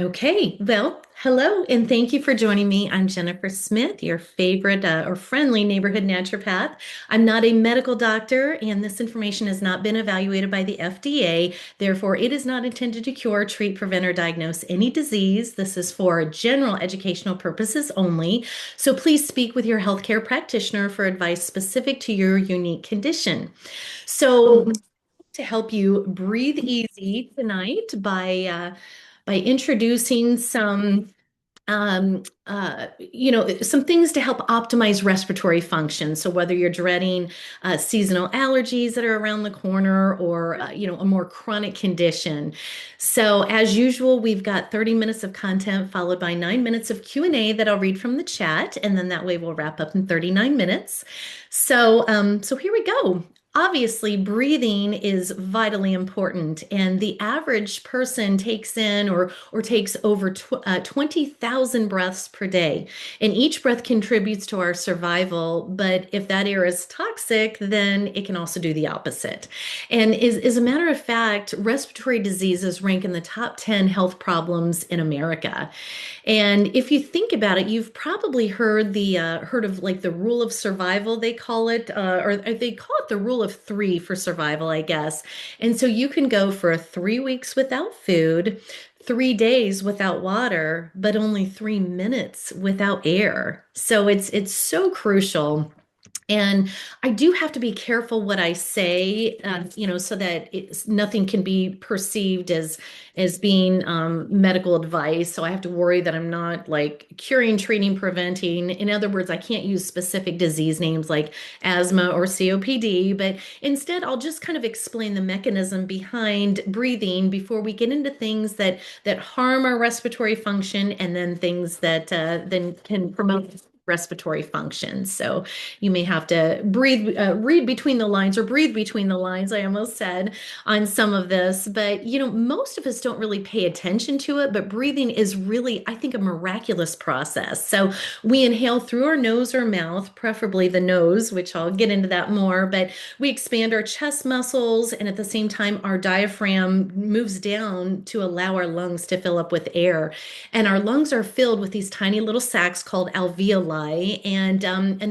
Okay, well, hello, and thank you for joining me. I'm Jennifer Smith, your favorite or friendly neighborhood naturopath. I'm not a medical doctor, and this information has not been evaluated by the FDA. Therefore, it is not intended to cure, treat, prevent, or diagnose any disease. This is for general educational purposes only. So please speak with your healthcare practitioner for advice specific to your unique condition. So, to help you breathe easy tonight by introducing some things to help optimize respiratory function. So whether you're dreading seasonal allergies that are around the corner or a more chronic condition. So as usual, we've got 30 minutes of content followed by 9 minutes of Q&A that I'll read from the chat, and then that way we'll wrap up in 39 minutes. So here we go. Obviously, breathing is vitally important, and the average person takes in or takes over 20,000 breaths per day. And each breath contributes to our survival, but if that air is toxic, then it can also do the opposite. And as a matter of fact, respiratory diseases rank in the top 10 health problems in America. And if you think about it, you've probably heard of like the rule of survival, they call it, or they call it the rule of three for survival, I guess. And so you can go for 3 weeks without food, 3 days without water, but only 3 minutes without air. So it's so crucial. And I do have to be careful what I say, so that nothing can be perceived as being medical advice. So I have to worry that I'm not like curing, treating, preventing. In other words, I can't use specific disease names like asthma or COPD, but instead I'll just kind of explain the mechanism behind breathing before we get into things that harm our respiratory function, and then things that then can promote respiratory function. So you may have to read between the lines or breathe between the lines, I almost said, on some of this. But, most of us don't really pay attention to it, but breathing is really, I think, a miraculous process. So we inhale through our nose or mouth, preferably the nose, which I'll get into that more, but we expand our chest muscles, and at the same time, our diaphragm moves down to allow our lungs to fill up with air. And our lungs are filled with these tiny little sacs called alveoli, and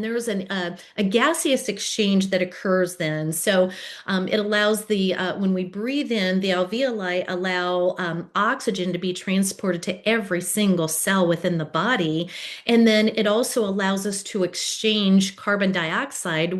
there's a gaseous exchange that occurs then. So it allows when we breathe in, the alveoli allow oxygen to be transported to every single cell within the body, and then it also allows us to exchange carbon dioxide,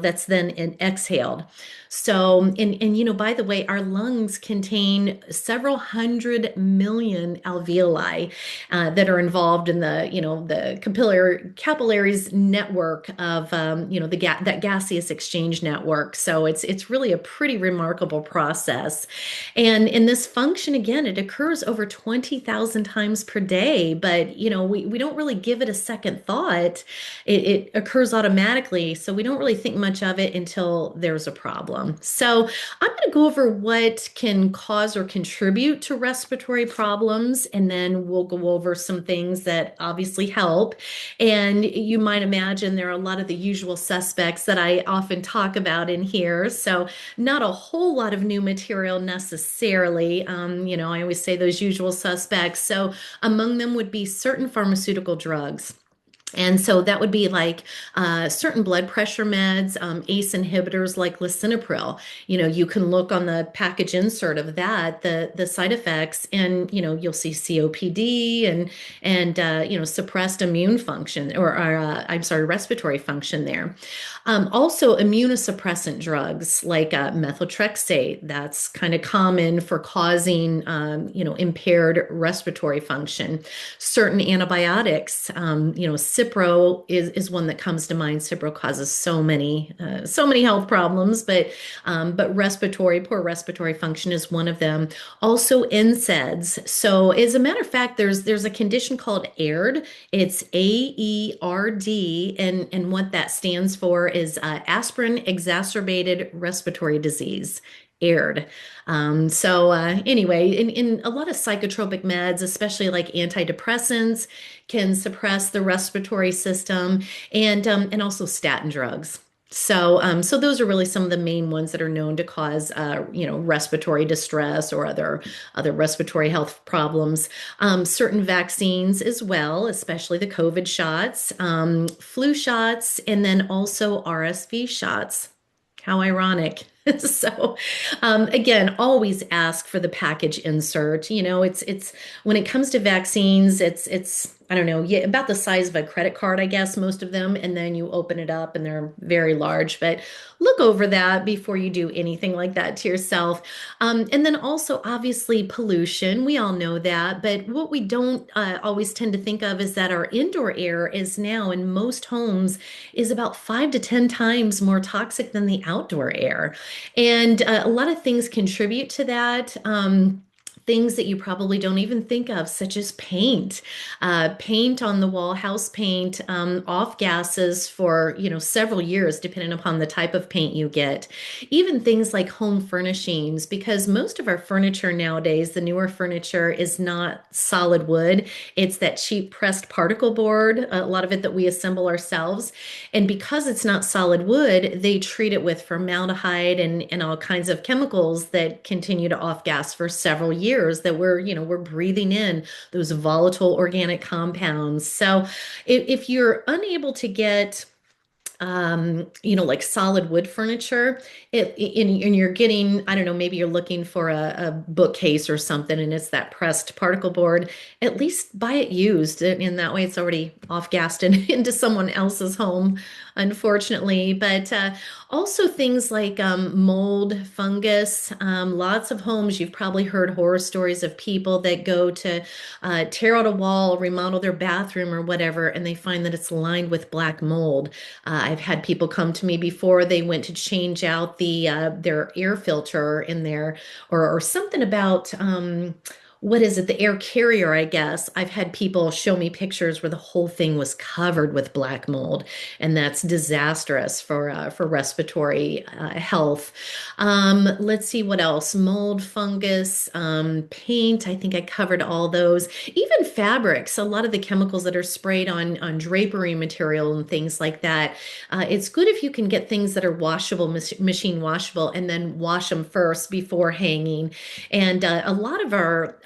that's then exhaled. So, by the way, our lungs contain several 100 million alveoli that are involved in the capillaries network of, that gaseous exchange network. So it's really a pretty remarkable process. And in this function, again, it occurs over 20,000 times per day, but, we don't really give it a second thought. It occurs automatically. So we don't really think much of it until there's a problem. So I'm going to go over what can cause or contribute to respiratory problems, and then we'll go over some things that obviously help. And you might imagine there are a lot of the usual suspects that I often talk about in here. So not a whole lot of new material necessarily. I always say those usual suspects. So among them would be certain pharmaceutical drugs. And so that would be like certain blood pressure meds, ACE inhibitors like lisinopril. You can look on the package insert of that, the side effects, and you'll see COPD and suppressed immune function, or I'm sorry, respiratory function there. Also, immunosuppressant drugs like methotrexate. That's kind of common for causing impaired respiratory function. Certain antibiotics, Cipro is one that comes to mind. Cipro causes so many health problems, but poor respiratory function is one of them. Also NSAIDs. So as a matter of fact, there's a condition called AIRD. It's AERD, and what that stands for is aspirin exacerbated respiratory disease. AIRD. Anyway, in a lot of psychotropic meds, especially like antidepressants, can suppress the respiratory system, and also statin drugs. So those are really some of the main ones that are known to cause, respiratory distress or other respiratory health problems. Certain vaccines as well, especially the COVID shots, flu shots, and then also RSV shots. How ironic. So, again, always ask for the package insert. It's when it comes to vaccines, it's I don't know, yeah, about the size of a credit card, I guess, most of them, and then you open it up and they're very large. But look over that before you do anything like that to yourself. And then also, obviously, pollution. We all know that, but what we don't always tend to think of is that our indoor air is now in most homes is about 5 to 10 times more toxic than the outdoor air. And a lot of things contribute to that. Things that you probably don't even think of, such as paint, paint on the wall, house paint, off gases for, several years, depending upon the type of paint you get. Even things like home furnishings, because most of our furniture nowadays, the newer furniture is not solid wood. It's that cheap pressed particle board, a lot of it that we assemble ourselves. And because it's not solid wood, they treat it with formaldehyde and all kinds of chemicals that continue to off gas for several years that we're breathing in those volatile organic compounds. So if you're unable to get like solid wood furniture, and you're getting, I don't know, maybe you're looking for a bookcase or something, and it's that pressed particle board, at least buy it used. And that way it's already off gassed and into someone else's home, unfortunately. But also things like mold, fungus, lots of homes, you've probably heard horror stories of people that go to tear out a wall, remodel their bathroom or whatever, and they find that it's lined with black mold. I've had people come to me before they went to change out their air filter in there, or something about what is it, the air carrier, I guess. I've had people show me pictures where the whole thing was covered with black mold, and that's disastrous for respiratory health. Let's see what else. Mold, fungus, paint. I think I covered all those. Even fabrics. A lot of the chemicals that are sprayed on drapery material and things like that. It's good if you can get things that are washable, machine washable, and then wash them first before hanging. And a lot of our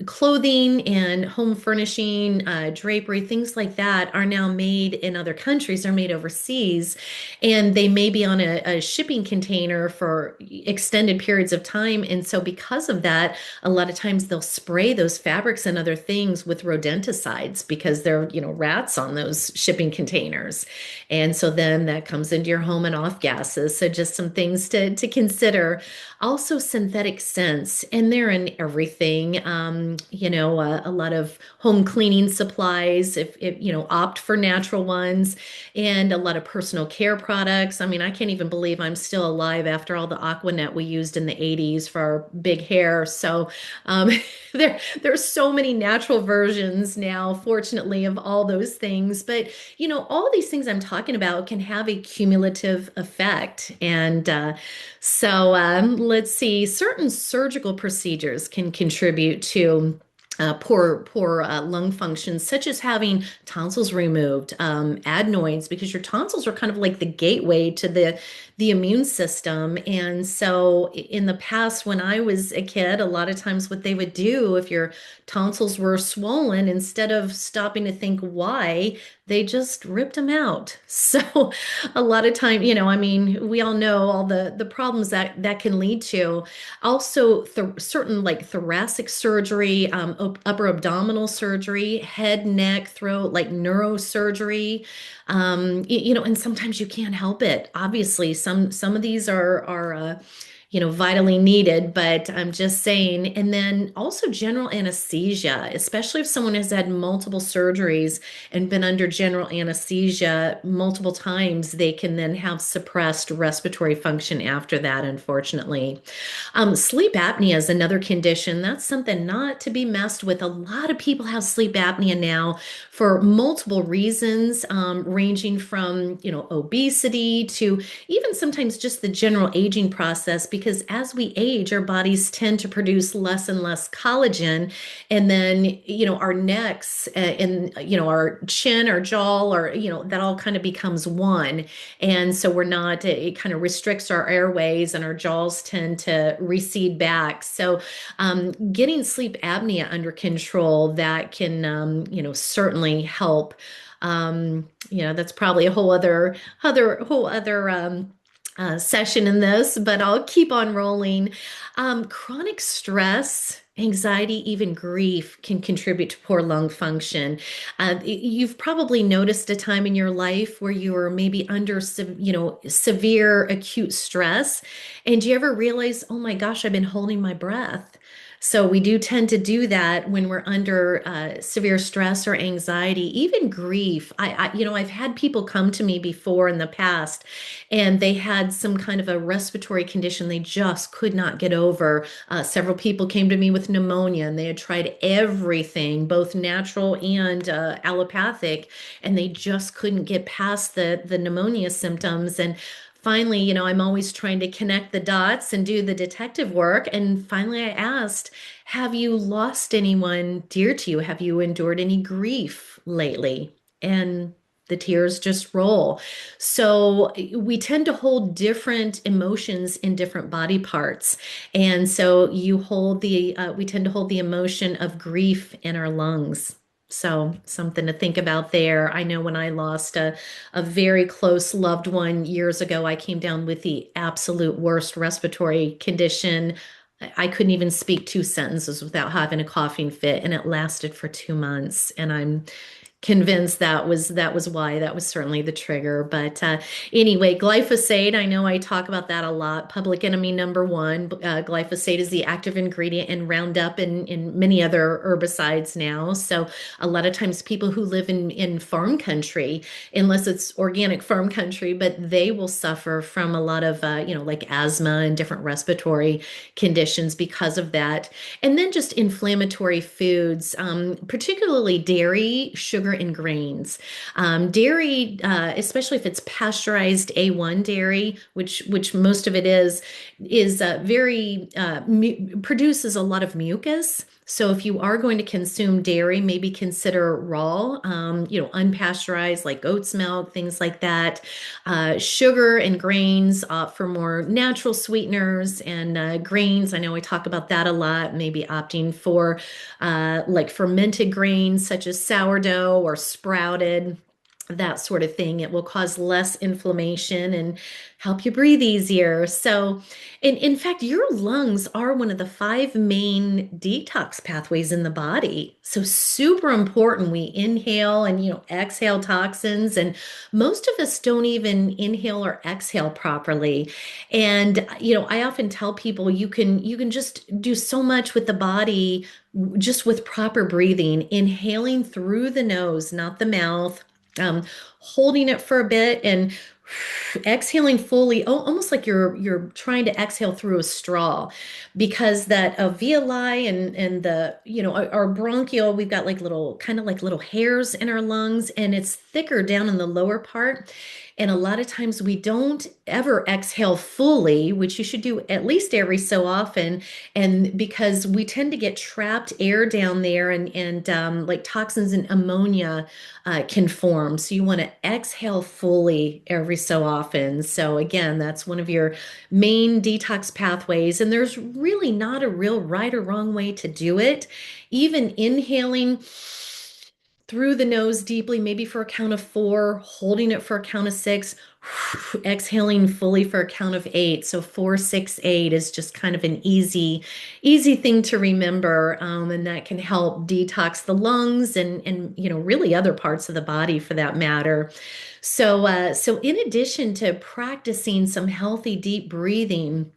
clothing and home furnishing, drapery, things like that are now made in other countries. They're made overseas, and they may be on a shipping container for extended periods of time. And so, because of that, a lot of times they'll spray those fabrics and other things with rodenticides because they're, rats on those shipping containers. And so then that comes into your home and off gases. So just some things to consider. Also, synthetic scents, and they're in everything. A lot of home cleaning supplies, if opt for natural ones, and a lot of personal care products. I mean, I can't even believe I'm still alive after all the Aquanet we used in the 80s for our big hair. So um, there's so many natural versions now, fortunately, of all those things. But all these things I'm talking about can have a cumulative effect. And let's see, certain surgical procedures can contribute to poor lung function, such as having tonsils removed, adenoids, because your tonsils are kind of like the gateway to the immune system. And so in the past, when I was a kid, a lot of times what they would do if your tonsils were swollen, instead of stopping to think why, they just ripped them out. So a lot of time, I mean, we all know all the problems that can lead to. Also, certain like thoracic surgery, upper abdominal surgery, head, neck, throat, like neurosurgery. And sometimes you can't help it. Obviously, some of these are vitally needed, but I'm just saying. And then also general anesthesia, especially if someone has had multiple surgeries and been under general anesthesia multiple times, they can then have suppressed respiratory function after that, unfortunately. Sleep apnea is another condition. That's something not to be messed with. A lot of people have sleep apnea now for multiple reasons, ranging from, obesity to even sometimes just the general aging process, because because as we age, our bodies tend to produce less and less collagen. And then, our necks and, our chin, our jaw, or, that all kind of becomes one. And so we're not, it kind of restricts our airways and our jaws tend to recede back. So, getting sleep apnea under control, that can, certainly help. That's probably a whole other session in this, but I'll keep on rolling. Chronic stress, anxiety, even grief can contribute to poor lung function. You've probably noticed a time in your life where you were maybe under, severe acute stress, and do you ever realize, oh my gosh, I've been holding my breath? So we do tend to do that when we're under severe stress or anxiety, even grief. I've had people come to me before in the past, and they had some kind of a respiratory condition they just could not get over. Several people came to me with pneumonia, and they had tried everything, both natural and allopathic, and they just couldn't get past the pneumonia symptoms. And finally, I'm always trying to connect the dots and do the detective work. And finally, I asked, have you lost anyone dear to you? Have you endured any grief lately? And the tears just roll. So we tend to hold different emotions in different body parts. And so we tend to hold the emotion of grief in our lungs. So something to think about there. I know when I lost a very close loved one years ago, I came down with the absolute worst respiratory condition. I couldn't even speak two sentences without having a coughing fit, and it lasted for 2 months. And I'm convinced that was why. That was certainly the trigger. But anyway, glyphosate, I know I talk about that a lot. Public enemy number one. Glyphosate is the active ingredient in Roundup and in many other herbicides now. So a lot of times people who live in farm country, unless it's organic farm country, but they will suffer from a lot of like asthma and different respiratory conditions because of that. And then just inflammatory foods, particularly dairy, sugar, and grains. Dairy, especially if it's pasteurized A1 dairy, which most of it is very produces a lot of mucus. So if you are going to consume dairy, maybe consider raw, unpasteurized like goat's milk, things like that. Sugar and grains for more natural sweeteners and grains. I know I talk about that a lot, maybe opting for like fermented grains such as sourdough or sprouted, that sort of thing. It will cause less inflammation and help you breathe easier. So, in fact, your lungs are one of the five main detox pathways in the body. So, super important. We inhale and, exhale toxins, and most of us don't even inhale or exhale properly. And, I often tell people you can just do so much with the body just with proper breathing, inhaling through the nose, not the mouth, holding it for a bit and exhaling fully, almost like you're trying to exhale through a straw, because that alveoli and the our bronchial, we've got like little kind of like little hairs in our lungs, and it's thicker down in the lower part. And a lot of times we don't ever exhale fully, which you should do at least every so often. And because we tend to get trapped air down there, and like toxins and ammonia can form. So you want to exhale fully every so often. So again, that's one of your main detox pathways. And there's really not a real right or wrong way to do it. Even inhaling through the nose deeply, maybe for a count of four, holding it for a count of six, exhaling fully for a count of eight. So 4, 6, 8 is just kind of an easy thing to remember, and that can help detox the lungs and really other parts of the body for that matter. So in addition to practicing some healthy deep breathing,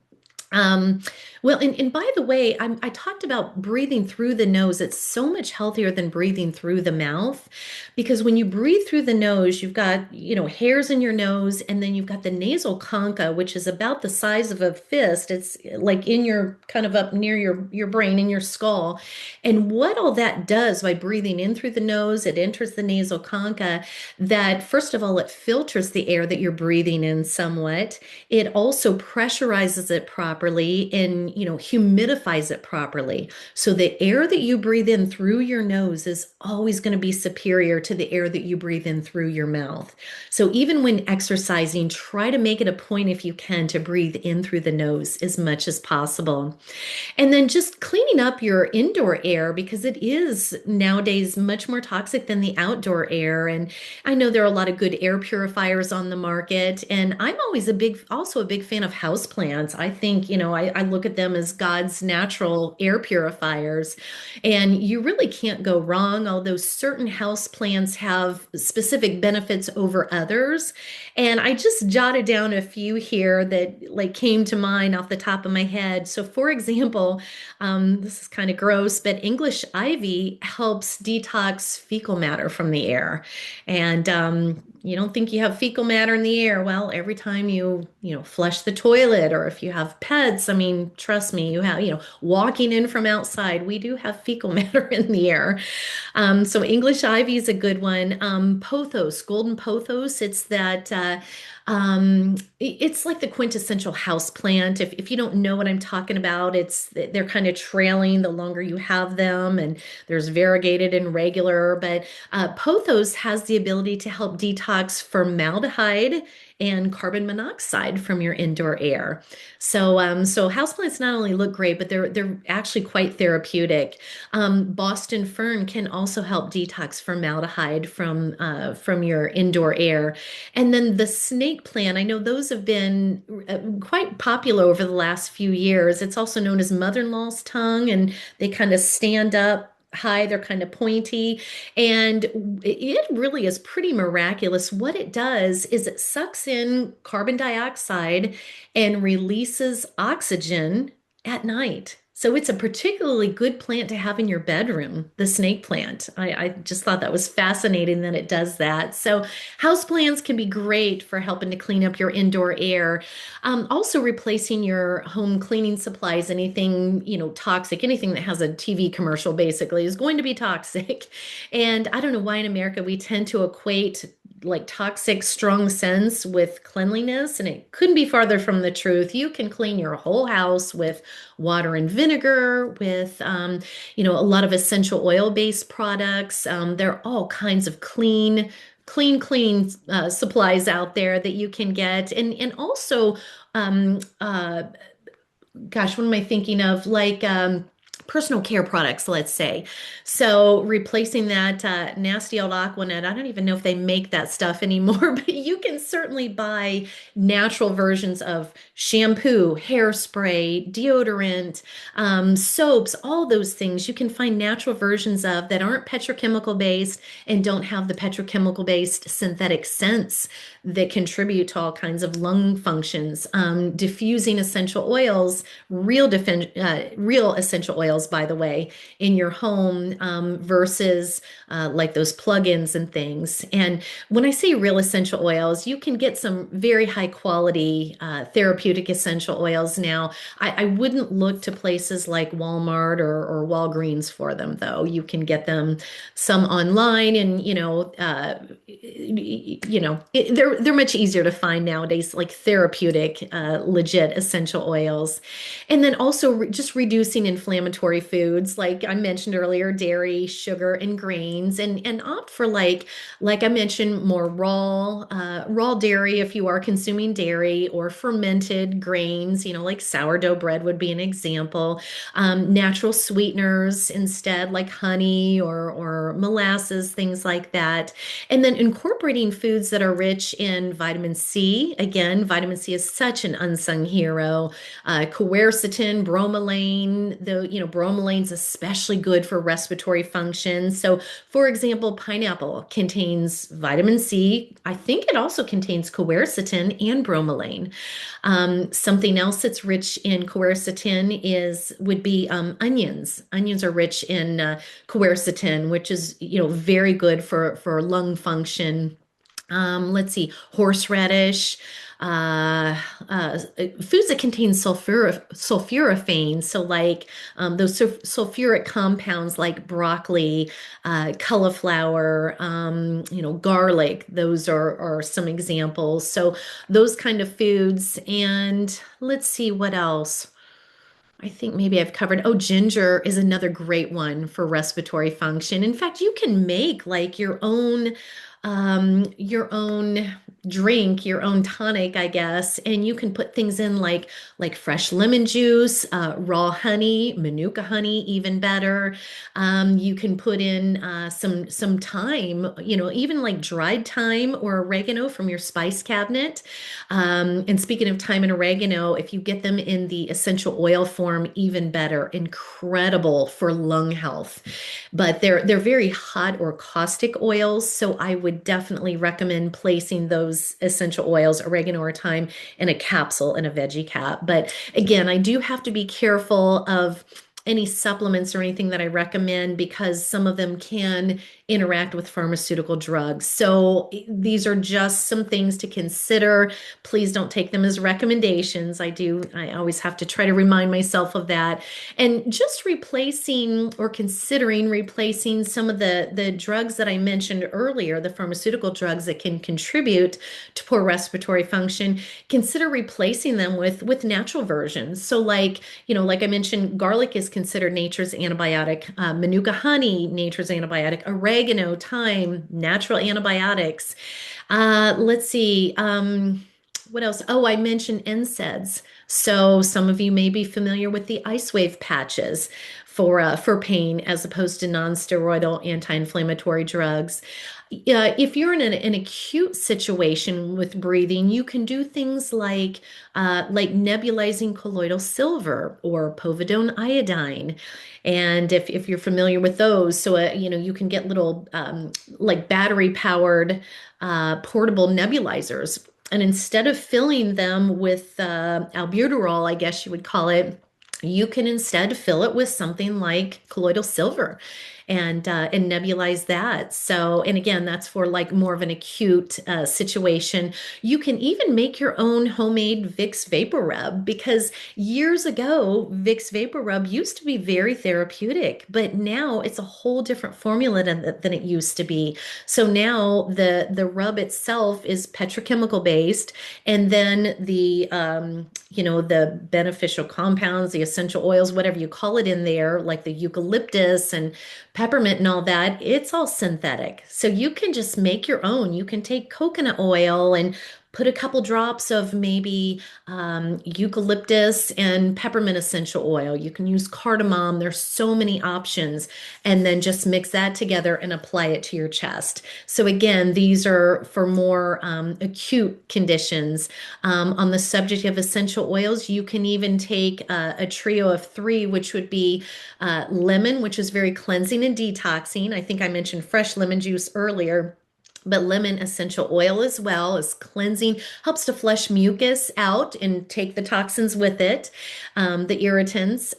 um, Well, and by the way, I talked about breathing through the nose. It's so much healthier than breathing through the mouth because when you breathe through the nose, you've got, hairs in your nose, and then you've got the nasal concha, which is about the size of a fist. It's like in your kind of up near your brain, in your skull. And what all that does by breathing in through the nose, it enters the nasal concha, that first of all, it filters the air that you're breathing in somewhat. It also pressurizes it properly and, humidifies it properly. So the air that you breathe in through your nose is always going to be superior to the air that you breathe in through your mouth. So even when exercising, try to make it a point if you can to breathe in through the nose as much as possible. And then just cleaning up your indoor air because it is nowadays much more toxic than the outdoor air. And I know there are a lot of good air purifiers on the market. And I'm always also a big fan of houseplants. I think, I look at them as God's natural air purifiers. And you really can't go wrong, although certain houseplants have specific benefits over others. And I just jotted down a few here that like came to mind off the top of my head. So for example, this is kind of gross, but English ivy helps detox fecal matter from the air. And you don't think you have fecal matter in the air. Well, every time you flush the toilet or if you have pets, I mean, trust me, you have, walking in from outside, we do have fecal matter in the air. So English ivy is a good one. Pothos, golden pothos, it's that it's like the quintessential house plant. If you don't know what I'm talking about, they're kind of trailing the longer you have them, and there's variegated and regular. But pothos has the ability to help detox formaldehyde and carbon monoxide from your indoor air. So houseplants not only look great, but they're actually quite therapeutic. Boston fern can also help detox formaldehyde from your indoor air. And then the snake plant, I know those have been quite popular over the last few years. It's also known as mother-in-law's tongue, and they kind of stand up high, they're kind of pointy, and it really is pretty miraculous. What it does is it sucks in carbon dioxide and releases oxygen at night. So it's a particularly good plant to have in your bedroom, the snake plant. I just thought that was fascinating that it does that. So houseplants can be great for helping to clean up your indoor air. Also replacing your home cleaning supplies, anything, toxic, anything that has a TV commercial basically is going to be toxic. And I don't know why in America we tend to equate like toxic strong scents with cleanliness, and it couldn't be farther from the truth. You can clean your whole house with water and vinegar, with a lot of essential oil based products. There are all kinds of clean supplies out there that you can get, and also um, uh, gosh, what am I thinking of? Like personal care products, let's say. So replacing that nasty old Aquanet, I don't even know if they make that stuff anymore, but you can certainly buy natural versions of shampoo, hairspray, deodorant, soaps, all those things. You can find natural versions of that aren't petrochemical based and don't have the petrochemical based synthetic scents that contribute to all kinds of lung functions. Diffusing essential oils, real essential oils, by the way, in your home versus like those plugins and things. And when I say real essential oils, you can get some very high quality therapeutic essential oils now. I wouldn't look to places like Walmart or Walgreens for them, though. You can get them some online, and they're much easier to find nowadays, like therapeutic, legit essential oils. And then also just reducing inflammatory foods, like I mentioned earlier, dairy, sugar, and grains, and opt for like I mentioned, more raw dairy if you are consuming dairy, or fermented grains, like sourdough bread would be an example. Natural sweeteners instead, like honey or molasses, things like that. And then incorporating foods that are rich in vitamin C. Again, vitamin C is such an unsung hero. Quercetin, bromelain, bromelain's especially good for respiratory function. So, for example, pineapple contains vitamin C. I think it also contains quercetin and bromelain. Something else that's rich in quercetin would be onions. Onions are rich in quercetin, which is very good for lung function. Let's see, horseradish, uh, foods that contain sulforaphane. So, like those sulfuric compounds, like broccoli, cauliflower, garlic. Those are some examples. So, those kind of foods. And let's see what else. I think maybe I've covered. Oh, ginger is another great one for respiratory function. In fact, you can make like your own drink, your own tonic, I guess, and you can put things in like fresh lemon juice, raw honey, manuka honey, even better. You can put in some thyme, even like dried thyme or oregano from your spice cabinet. And speaking of thyme and oregano, if you get them in the essential oil form, even better. Incredible for lung health. But they're very hot or caustic oils, so I would definitely recommend placing those essential oils, oregano or thyme, in a capsule in a veggie cap. But again, I do have to be careful of any supplements or anything that I recommend because some of them can interact with pharmaceutical drugs. So these are just some things to consider. Please don't take them as recommendations. I always have to try to remind myself of that. And just replacing or considering replacing some of the drugs that I mentioned earlier, the pharmaceutical drugs that can contribute to poor respiratory function, consider replacing them with natural versions. So like I mentioned, garlic is considered nature's antibiotic, manuka honey, nature's antibiotic, oregano, thyme, natural antibiotics. Let's see. What else? Oh, I mentioned NSAIDs. So some of you may be familiar with the LifeWave patches for pain as opposed to non-steroidal anti-inflammatory drugs. If you're in an acute situation with breathing, you can do things like nebulizing colloidal silver or povidone iodine. And if you're familiar with those, so you can get little like battery powered portable nebulizers. And instead of filling them with albuterol, I guess you would call it, you can instead fill it with something like colloidal silver and nebulize that. So, and again, that's for like more of an acute situation. You can even make your own homemade Vicks Vapor Rub because years ago, Vicks Vapor Rub used to be very therapeutic, but now it's a whole different formula than it used to be. So now the rub itself is petrochemical based, and then the beneficial compounds, the essential oils, whatever you call it in there, like the eucalyptus and peppermint and all that, it's all synthetic. So you can just make your own. You can take coconut oil and put a couple drops of maybe eucalyptus and peppermint essential oil. You can use cardamom. There's so many options. And then just mix that together and apply it to your chest. So again, these are for more acute conditions. On the subject of essential oils, you can even take a trio of three, which would be lemon, which is very cleansing and detoxing. I think I mentioned fresh lemon juice earlier. But lemon essential oil as well is cleansing, helps to flush mucus out and take the toxins with it, the irritants.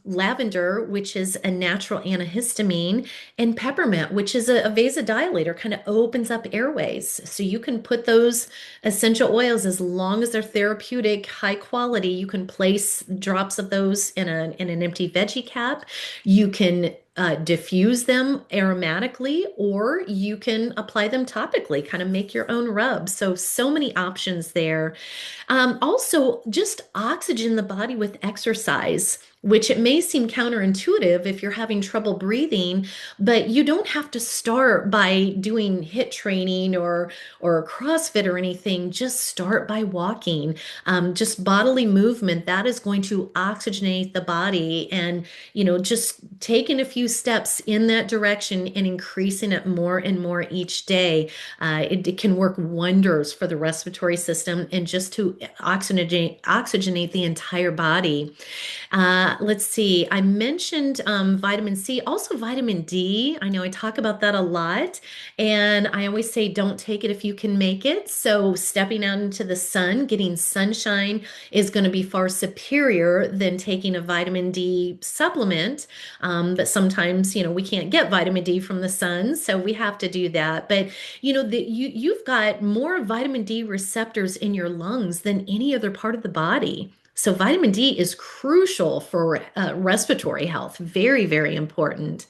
Lavender, which is a natural antihistamine, and peppermint, which is a vasodilator, kind of opens up airways. So you can put those essential oils as long as they're therapeutic, high quality. You can place drops of those in an empty veggie cap. You can diffuse them aromatically, or you can apply them topically, kind of make your own rub. So many options there. Also, just oxygen the body with exercise, which it may seem counterintuitive if you're having trouble breathing, but you don't have to start by doing HIIT training or CrossFit or anything. Just start by walking. Just bodily movement that is going to oxygenate the body, and just taking a few steps in that direction and increasing it more and more each day. It can work wonders for the respiratory system and just to oxygenate the entire body. Let's see. I mentioned vitamin C, also vitamin D. I know I talk about that a lot, and I always say don't take it if you can make it. So, stepping out into the sun, getting sunshine is going to be far superior than taking a vitamin D supplement. But sometimes, we can't get vitamin D from the sun, so we have to do that. But you've got more vitamin D receptors in your lungs than any other part of the body. So vitamin D is crucial for respiratory health. Very, very important.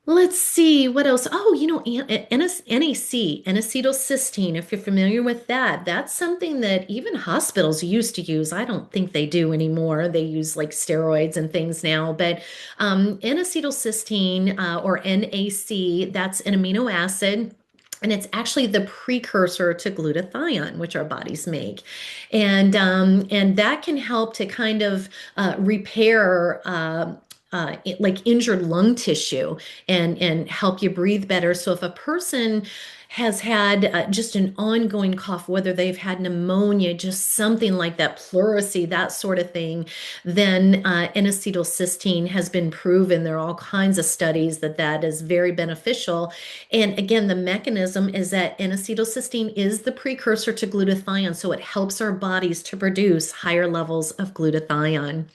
Let's see what else. Oh, NAC, N-acetylcysteine, if you're familiar with that, that's something that even hospitals used to use. I don't think they do anymore. They use like steroids and things now, but N-acetylcysteine or NAC, that's an amino acid. And it's actually the precursor to glutathione, which our bodies make, and that can help to kind of repair like injured lung tissue and help you breathe better. So if a person has had just an ongoing cough, whether they've had pneumonia, just something like that, pleurisy, that sort of thing, then N-acetylcysteine has been proven. There are all kinds of studies that that is very beneficial. And again, the mechanism is that N-acetylcysteine is the precursor to glutathione, so it helps our bodies to produce higher levels of glutathione.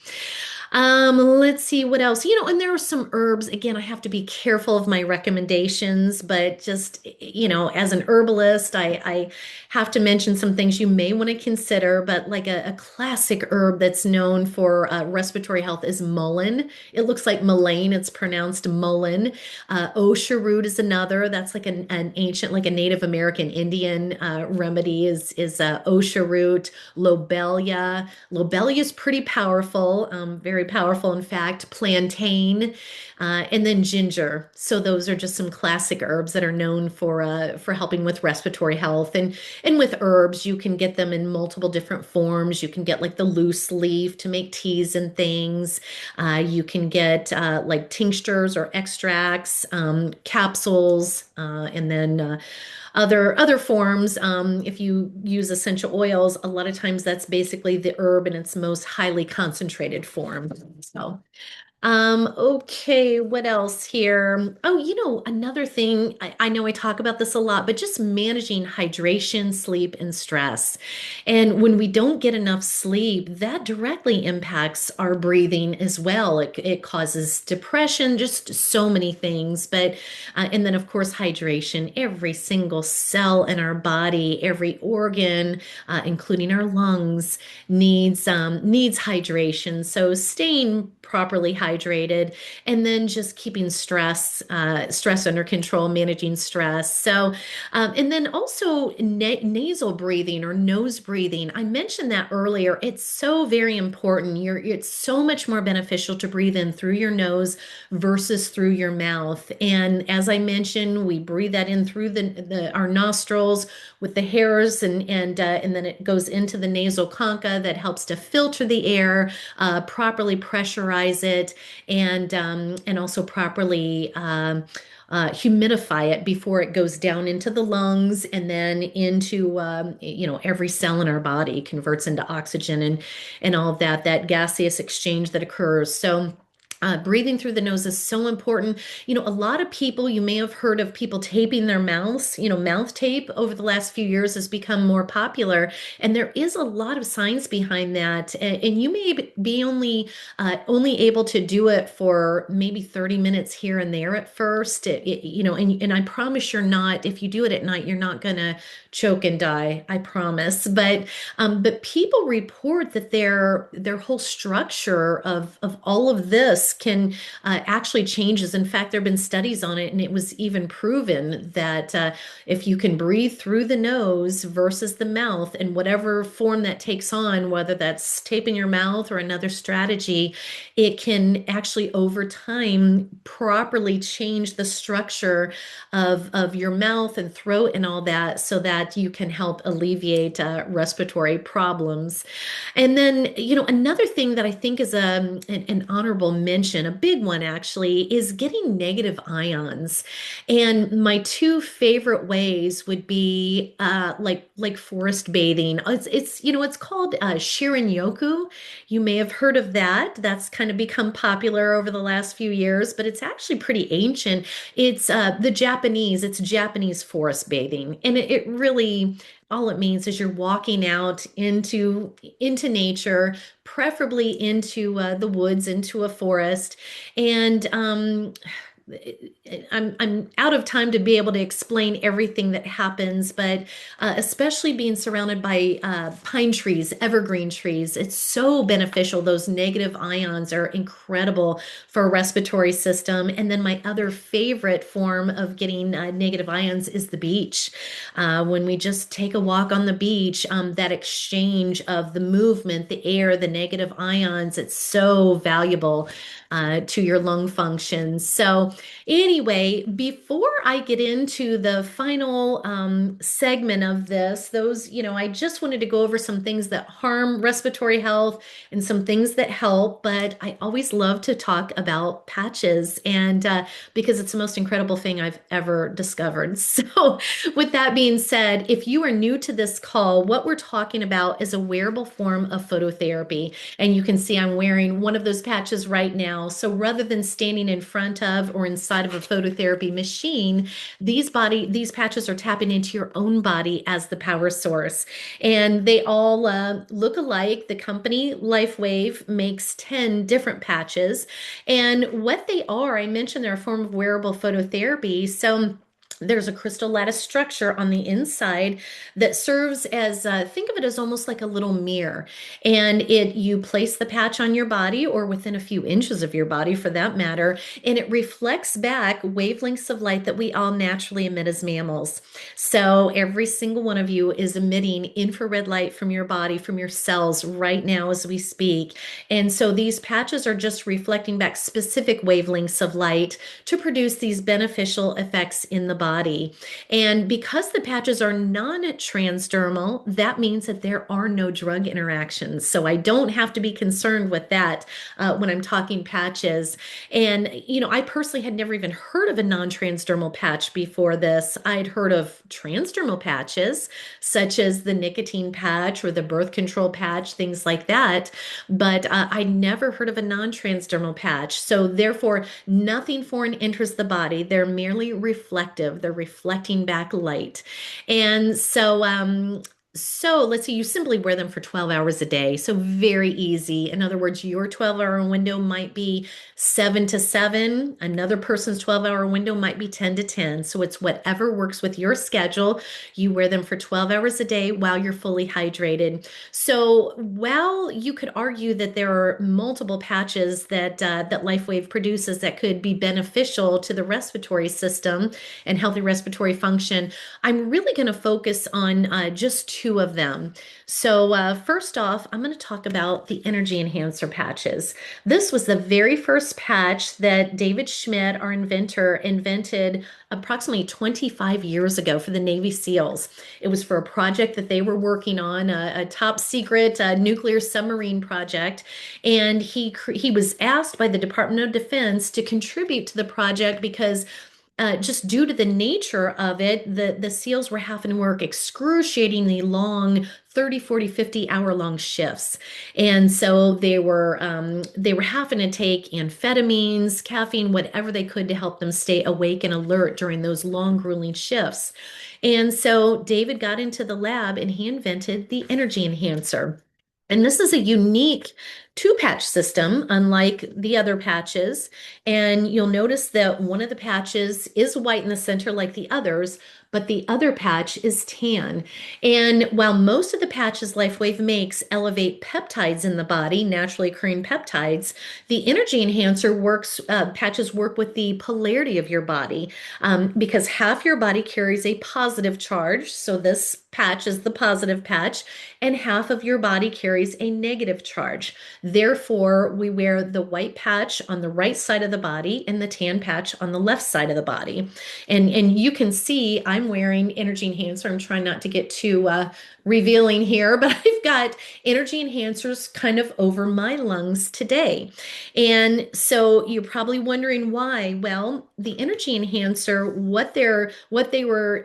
Let's see what else. And there are some herbs. Again, I have to be careful of my recommendations, but just, as an herbalist, I have to mention some things you may want to consider. But like a classic herb that's known for respiratory health is mullein. It looks like mullein, it's pronounced mullein. Osha root is another. That's like an ancient, like a Native American Indian remedy is osha root, lobelia. Lobelia is pretty powerful, very powerful, in fact, plantain, and then ginger. So those are just some classic herbs that are known for helping with respiratory health. And with herbs, you can get them in multiple different forms. You can get like the loose leaf to make teas and things. You can get like tinctures or extracts, capsules, and then other forms. If you use essential oils, a lot of times that's basically the herb in its most highly concentrated form. So, okay, what else here? Oh, another thing, I know I talk about this a lot, but just managing hydration, sleep, and stress. And when we don't get enough sleep, that directly impacts our breathing as well. It causes depression, just so many things. And then, of course, hydration. Every single cell in our body, every organ, including our lungs, needs hydration. So staying properly hydrated, and then just keeping stress under control, managing stress. So, and then also nasal breathing or nose breathing. I mentioned that earlier. It's so very important. It's so much more beneficial to breathe in through your nose versus through your mouth. And as I mentioned, we breathe that in through our nostrils with the hairs, and then it goes into the nasal concha that helps to filter the air, properly pressurize it, and also properly humidify it before it goes down into the lungs and then into every cell in our body converts into oxygen and all of that gaseous exchange that occurs. So breathing through the nose is so important. A lot of people, you may have heard of people taping their mouths. Mouth tape over the last few years has become more popular. And there is a lot of science behind that. And you may be only able to do it for maybe 30 minutes here and there at first. And I promise you're not, if you do it at night, you're not going to choke and die. I promise. But people report that their whole structure of all of this can actually changes. In fact, there have been studies on it, and it was even proven that if you can breathe through the nose versus the mouth, and whatever form that takes on, whether that's taping your mouth or another strategy, it can actually over time properly change the structure of your mouth and throat and all that, so that you can help alleviate respiratory problems. And then, another thing that I think is an honorable mention mention, a big one actually, is getting negative ions. And my two favorite ways would be like forest bathing. It's called Shirin-yoku. You may have heard of that. That's kind of become popular over the last few years, but it's actually pretty ancient. It's Japanese forest bathing, and it really all it means is you're walking out into nature, preferably into the woods, into a forest, and I'm out of time to be able to explain everything that happens, but especially being surrounded by pine trees, evergreen trees, it's so beneficial. Those negative ions are incredible for a respiratory system. And then my other favorite form of getting negative ions is the beach. When we just take a walk on the beach, that exchange of the movement, the air, the negative ions, it's so valuable to your lung function. So, anyway, before I get into the final segment of this, I just wanted to go over some things that harm respiratory health and some things that help. But I always love to talk about patches, and because it's the most incredible thing I've ever discovered. So, with that being said, if you are new to this call, what we're talking about is a wearable form of phototherapy. And you can see I'm wearing one of those patches right now. So rather than standing in front of or inside of a phototherapy machine, these patches are tapping into your own body as the power source. And they all look alike. The company LifeWave makes 10 different patches. And what they are, I mentioned they're a form of wearable phototherapy. So there's a crystal lattice structure on the inside that serves as think of it as almost like a little mirror, and it you place the patch on your body or within a few inches of your body for that matter, and it reflects back wavelengths of light that we all naturally emit as mammals. So every single one of you is emitting infrared light from your body, from your cells right now as we speak. And so these patches are just reflecting back specific wavelengths of light to produce these beneficial effects in the body. And because the patches are non-transdermal, that means that there are no drug interactions. So I don't have to be concerned with that when I'm talking patches. And, I personally had never even heard of a non-transdermal patch before this. I'd heard of transdermal patches, such as the nicotine patch or the birth control patch, things like that. But I never heard of a non-transdermal patch. So therefore, nothing foreign enters the body. They're merely reflective. They're reflecting back light. And so let's say you simply wear them for 12 hours a day. So very easy. In other words, your 12-hour window might be 7 to 7. Another person's 12-hour window might be 10 to 10. So it's whatever works with your schedule. You wear them for 12 hours a day while you're fully hydrated. So while you could argue that there are multiple patches that LifeWave produces that could be beneficial to the respiratory system and healthy respiratory function, I'm really going to focus on just two of them. So first off, I'm going to talk about the energy enhancer patches. This was the very first patch that David Schmidt, our inventor, invented approximately 25 years ago for the Navy SEALs. It was for a project that they were working on, a top secret nuclear submarine project. And he was asked by the Department of Defense to contribute to the project because just due to the nature of it, the SEALs were having to work excruciatingly long 30, 40, 50 hour long shifts. And so they were having to take amphetamines, caffeine, whatever they could to help them stay awake and alert during those long, grueling shifts. And so David got into the lab and he invented the energy enhancer. And this is a unique two patch system, unlike the other patches. And you'll notice that one of the patches is white in the center like the others, but the other patch is tan. And while most of the patches LifeWave makes elevate peptides in the body, naturally occurring peptides, the energy enhancer patches work with the polarity of your body, because half your body carries a positive charge. So this patch is the positive patch, and half of your body carries a negative charge. Therefore, we wear the white patch on the right side of the body and the tan patch on the left side of the body. And you can see I'm wearing energy enhancer. I'm trying not to get too revealing here, but I've got energy enhancers kind of over my lungs today. And so you're probably wondering why. Well, the energy enhancer, what they were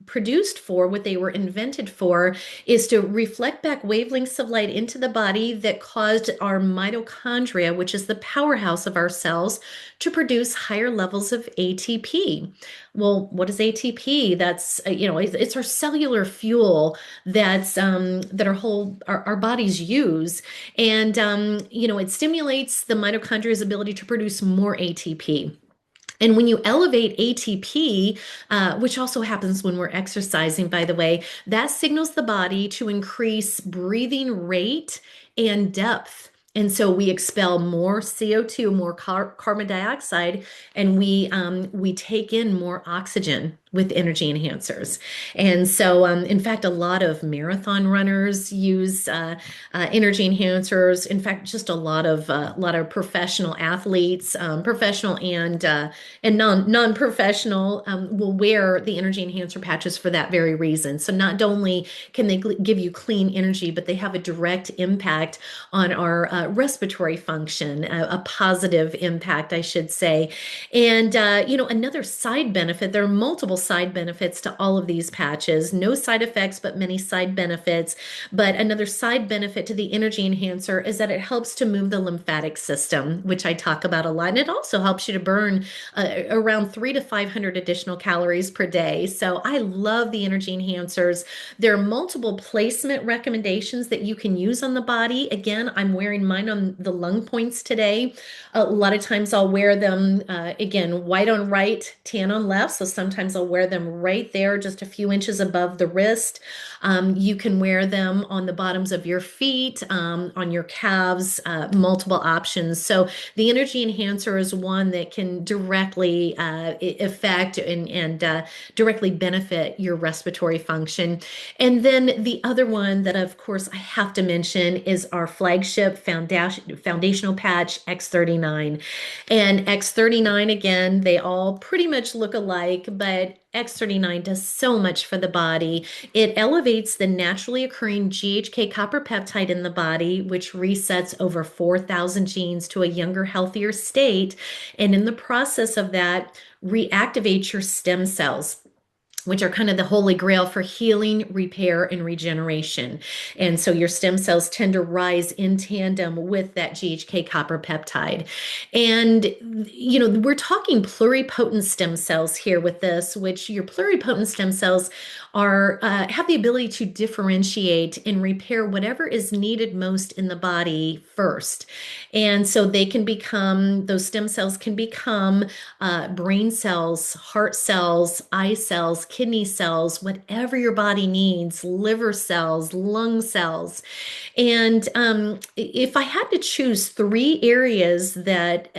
produced for, what they were invented for, is to reflect back wavelengths of light into the body that caused our mitochondria, which is the powerhouse of our cells, to produce higher levels of ATP. Well, what is ATP? That's it's our cellular fuel that our bodies use, and it stimulates the mitochondria's ability to produce more ATP. And when you elevate ATP, which also happens when we're exercising, by the way, that signals the body to increase breathing rate and depth. And so we expel more CO2, more carbon dioxide, and we take in more oxygen with energy enhancers. And so, in fact, a lot of marathon runners use energy enhancers. In fact, just a lot of professional athletes, professional and non-professional, will wear the energy enhancer patches for that very reason. So not only can they give you clean energy, but they have a direct impact on our respiratory function, a positive impact, I should say. And another side benefit, there are multiple side benefits to all of these patches. No side effects, but many side benefits. But another side benefit to the energy enhancer is that it helps to move the lymphatic system, which I talk about a lot. And it also helps you to burn around 300 to 500 additional calories per day. So I love the energy enhancers. There are multiple placement recommendations that you can use on the body. Again, I'm wearing mine on the lung points today. A lot of times I'll wear them, again, white on right, tan on left. So sometimes I'll wear them right there, just a few inches above the wrist. You can wear them on the bottoms of your feet, on your calves, multiple options. So the energy enhancer is one that can directly affect and directly benefit your respiratory function. And then the other one that, of course, I have to mention is our flagship foundational patch, X39. And X39, again, they all pretty much look alike, but X39 does so much for the body. It elevates the naturally occurring GHK copper peptide in the body, which resets over 4,000 genes to a younger, healthier state. And in the process of that, reactivates your stem cells, which are kind of the holy grail for healing, repair, and regeneration. And so your stem cells tend to rise in tandem with that GHK copper peptide. And, we're talking pluripotent stem cells here with this, which your pluripotent stem cells have the ability to differentiate and repair whatever is needed most in the body first. And so those stem cells can become brain cells, heart cells, eye cells, kidney cells, whatever your body needs, liver cells, lung cells. And if I had to choose three areas that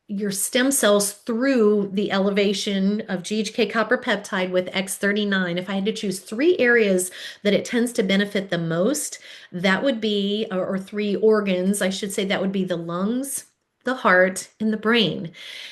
your stem cells through the elevation of GHK copper peptide with X39, if I had to choose three areas that it tends to benefit the most, that would be, or three organs, I should say, that would be the lungs, the heart, and the brain.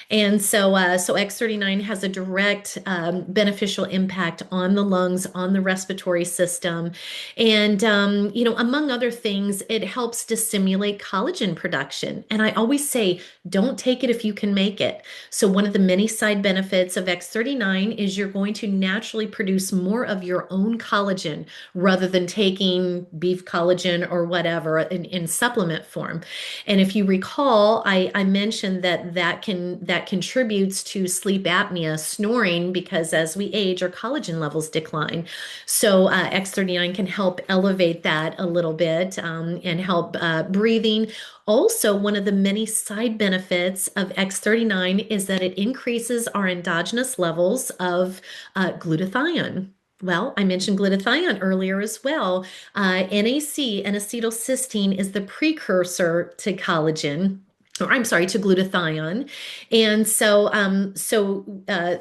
And so X39 has a direct beneficial impact on the lungs, on the respiratory system. And, among other things, it helps to stimulate collagen production. And I always say, don't take it if you can make it. So one of the many side benefits of X39 is you're going to naturally produce more of your own collagen rather than taking beef collagen or whatever in supplement form. And if you recall, I mentioned that contributes to sleep apnea, snoring, because as we age, our collagen levels decline. So X39 can help elevate that a little bit and help breathing. Also, one of the many side benefits of X39 is that it increases our endogenous levels of glutathione. Well, I mentioned glutathione earlier as well. NAC, N-acetylcysteine, is the precursor to collagen. Or I'm sorry, to glutathione. And so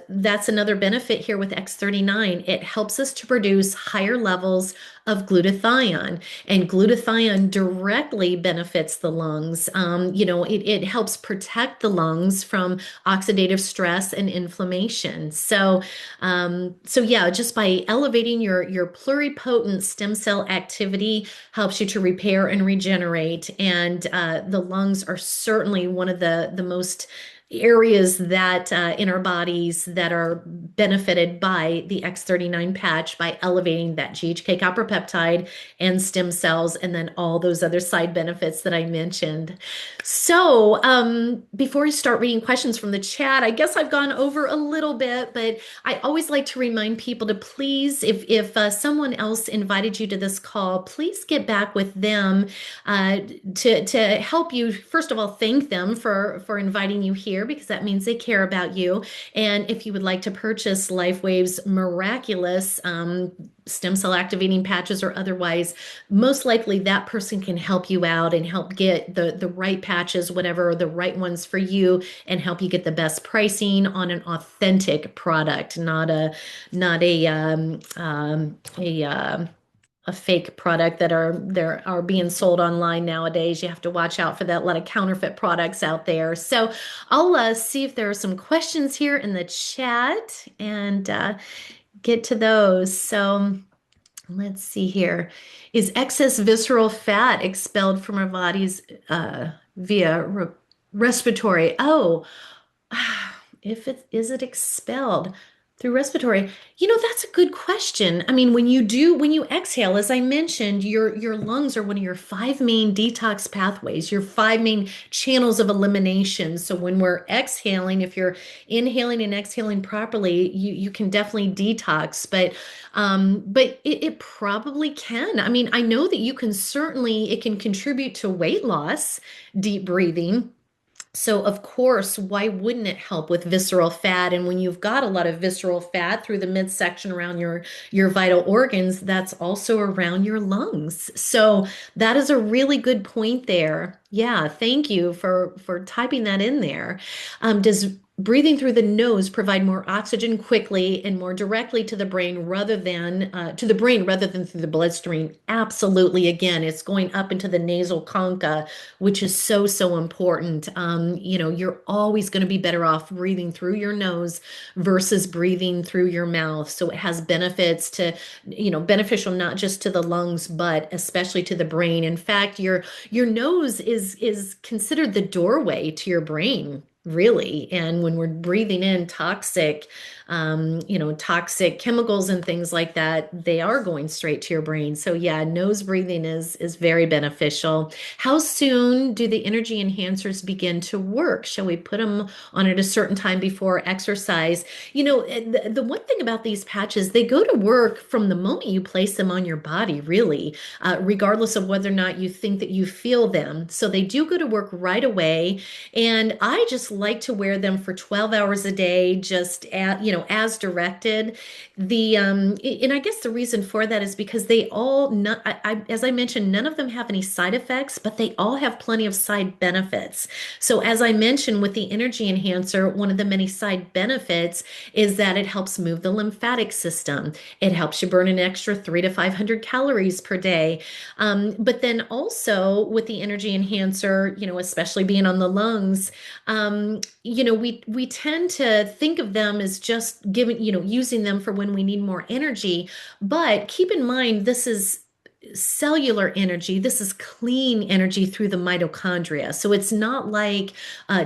that's another benefit here with X39. It helps us to produce higher levels of glutathione, and glutathione directly benefits the lungs. It helps protect the lungs from oxidative stress and inflammation. So yeah, just by elevating your pluripotent stem cell activity helps you to repair and regenerate. And the lungs are certainly one of the most areas that in our bodies that are benefited by the X39 patch by elevating that GHK copper peptide and stem cells, and then all those other side benefits that I mentioned. So, before I start reading questions from the chat, I guess I've gone over a little bit, but I always like to remind people to please, if someone else invited you to this call, please get back with them uh, to help you. First of all, thank them for inviting you here because that means they care about you. And if you would like to purchase LifeWave's miraculous stem cell activating patches or otherwise, most likely that person can help you out and help get the right patches, whatever are the right ones for you, and help you get the best pricing on an authentic product, not a fake product that are being sold online nowadays. You have to watch out for that. A lot of counterfeit products out there. So I'll see if there are some questions here in the chat and get to those. So let's see here. Is excess visceral fat expelled from our bodies via respiratory? Oh, if it is it expelled through respiratory? That's a good question. I mean, when you exhale, as I mentioned, your lungs are one of your five main detox pathways, your five main channels of elimination. So when we're exhaling, if you're inhaling and exhaling properly, you can definitely detox. But it probably can. I mean, I know that it can contribute to weight loss, deep breathing. So, of course, why wouldn't it help with visceral fat? And when you've got a lot of visceral fat through the midsection around your vital organs, that's also around your lungs. So, that is a really good point there. Yeah, thank you for typing that in there. Does breathing through the nose provide more oxygen quickly and more directly to the brain rather than through the bloodstream? Absolutely. Again, it's going up into the nasal concha, which is so important. You're always going to be better off breathing through your nose versus breathing through your mouth. So it has beneficial not just to the lungs, but especially to the brain. In fact, your nose is considered the doorway to your brain, really. And when we're breathing in toxic chemicals and things like that, they are going straight to your brain. So yeah, nose breathing is very beneficial. How soon do the energy enhancers begin to work? Shall we put them on at a certain time before exercise? The one thing about these patches, they go to work from the moment you place them on your body, really, regardless of whether or not you think that you feel them. So they do go to work right away. And I just like to wear them for 12 hours a day, just as directed. And I guess the reason for that is because they all, as I mentioned, none of them have any side effects, but they all have plenty of side benefits. So as I mentioned with the energy enhancer, one of the many side benefits is that it helps move the lymphatic system. It helps you burn an extra 300 to 500 calories per day. But then also with the energy enhancer, especially being on the lungs, we tend to think of them as just using them for when we need more energy. But keep in mind, this is cellular energy. This is clean energy through the mitochondria. So it's not like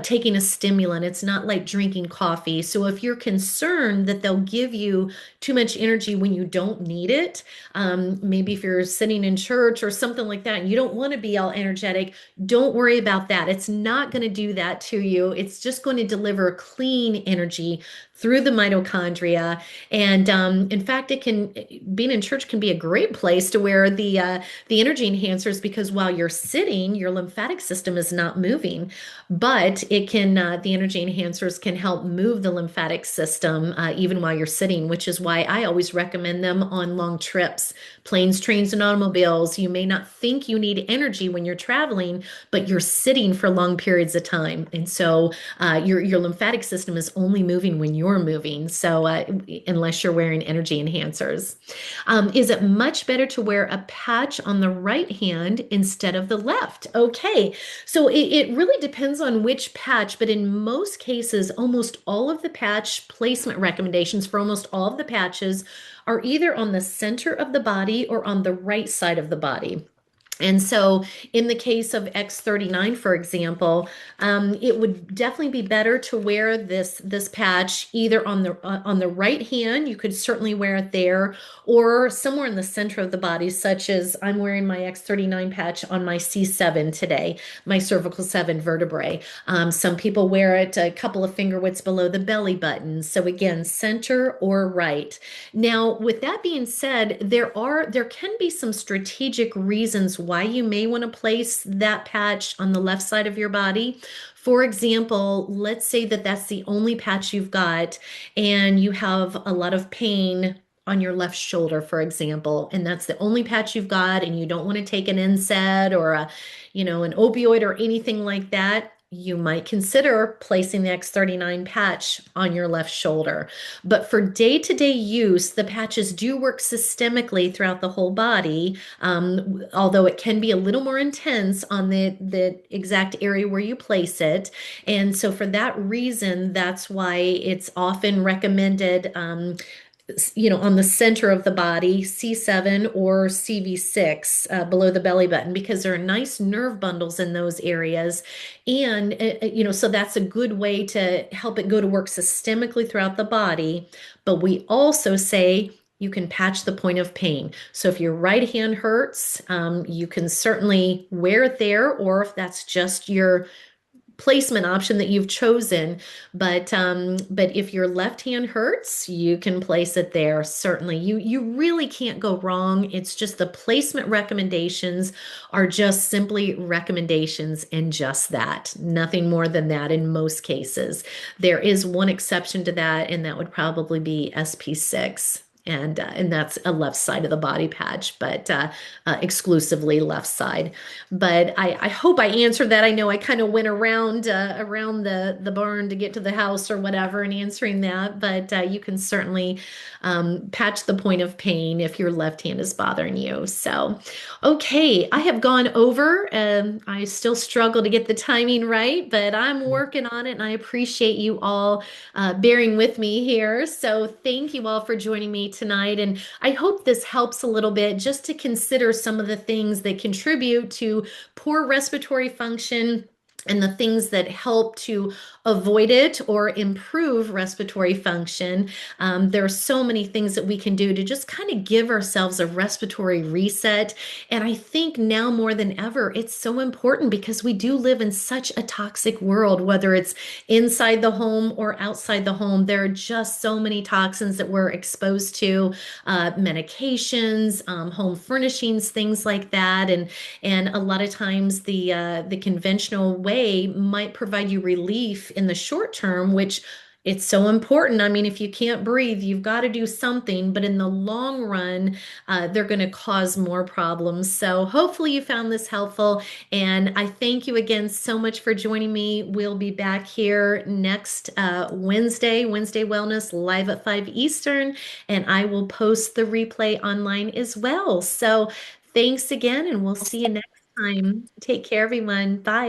taking a stimulant. It's not like drinking coffee. So if you're concerned that they'll give you too much energy when you don't need it, maybe if you're sitting in church or something like that, and you don't want to be all energetic, don't worry about that. It's not going to do that to you. It's just going to deliver clean energy through the mitochondria. And in fact, being in church can be a great place to where the energy enhancers because while you're sitting, your lymphatic system is not moving, but the energy enhancers can help move the lymphatic system even while you're sitting, which is why I always recommend them on long trips, planes, trains, and automobiles. You may not think you need energy when you're traveling, but you're sitting for long periods of time. And so your lymphatic system is only moving when you're moving. So unless you're wearing energy enhancers. Is it much better to wear a patch on the right hand instead of the left? Okay, so it really depends on which patch, but in most cases, almost all of the patch placement recommendations for almost all of the patches are either on the center of the body or on the right side of the body. And so, in the case of X39, for example, it would definitely be better to wear this patch either on the right hand. You could certainly wear it there, or somewhere in the center of the body, such as I'm wearing my X39 patch on my C7 today, my cervical 7 vertebrae. Some people wear it a couple of finger widths below the belly button. So again, center or right. Now, with that being said, there can be some strategic reasons why you may want to place that patch on the left side of your body. For example, let's say that that's the only patch you've got and you have a lot of pain on your left shoulder, for example, and that's the only patch you've got, and you don't want to take an NSAID or an opioid or anything like that. You might consider placing the X39 patch on your left shoulder. But for day-to-day use, the patches do work systemically throughout the whole body, although it can be a little more intense on the exact area where you place it. And so for that reason, that's why it's often recommended on the center of the body, C7 or CV6 below the belly button, because there are nice nerve bundles in those areas. And, so that's a good way to help it go to work systemically throughout the body. But we also say, you can patch the point of pain. So if your right hand hurts, you can certainly wear it there, or if that's just your placement option that you've chosen. But if your left hand hurts, you can place it there. Certainly, you really can't go wrong. It's just the placement recommendations are just simply recommendations and just that, nothing more than that in most cases. There is one exception to that, and that would probably be SP6. And that's a left side of the body patch, but exclusively left side. But I hope I answered that. I know I kind of went around the barn to get to the house or whatever in answering that, but you can certainly patch the point of pain if your left hand is bothering you. So, okay, I have gone over. I still struggle to get the timing right, but I'm working on it, and I appreciate you all bearing with me here. So, thank you all for joining me tonight. And I hope this helps a little bit just to consider some of the things that contribute to poor respiratory function and the things that help to avoid it or improve respiratory function. There are so many things that we can do to just kind of give ourselves a respiratory reset. And I think now more than ever, it's so important because we do live in such a toxic world, whether it's inside the home or outside the home. There are just so many toxins that we're exposed to, medications, home furnishings, things like that. And a lot of times the conventional way might provide you relief in the short term, which it's so important. I mean, if you can't breathe, you've got to do something, but in the long run, they're going to cause more problems. So hopefully you found this helpful. And I thank you again so much for joining me. We'll be back here next Wednesday Wellness, live at 5 Eastern, and I will post the replay online as well. So thanks again, and we'll see you next time. Take care, everyone. Bye.